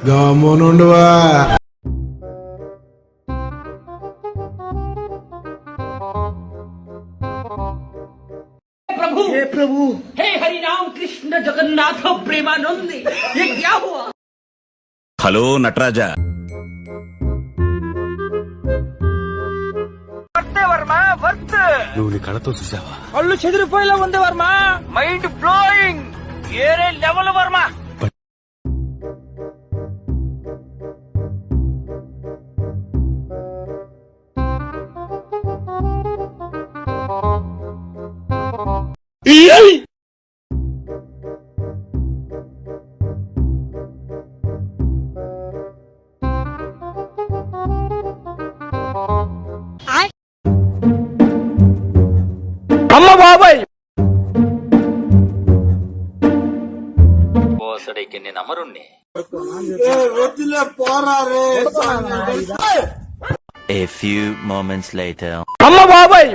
గమ్మునుండువా. प्रभु हे प्रभु हे हरि राम कृष्ण जगन्नाथ प्रेमानंद ये क्या हुआ? హలో నటరాజా, వర్మ వర్త్ నువ్వు నీ కళతో చూసావా? కళ్ళు చెదిరిపోయేలా ఉంది వర్మ. Mind blowing. ఏరే లెవెల్ వర్మ. అమ్మ బాబాయ్ బోసడికి నేను అమరుణ్ణి. A few moments later. అమ్మ బాబాయ్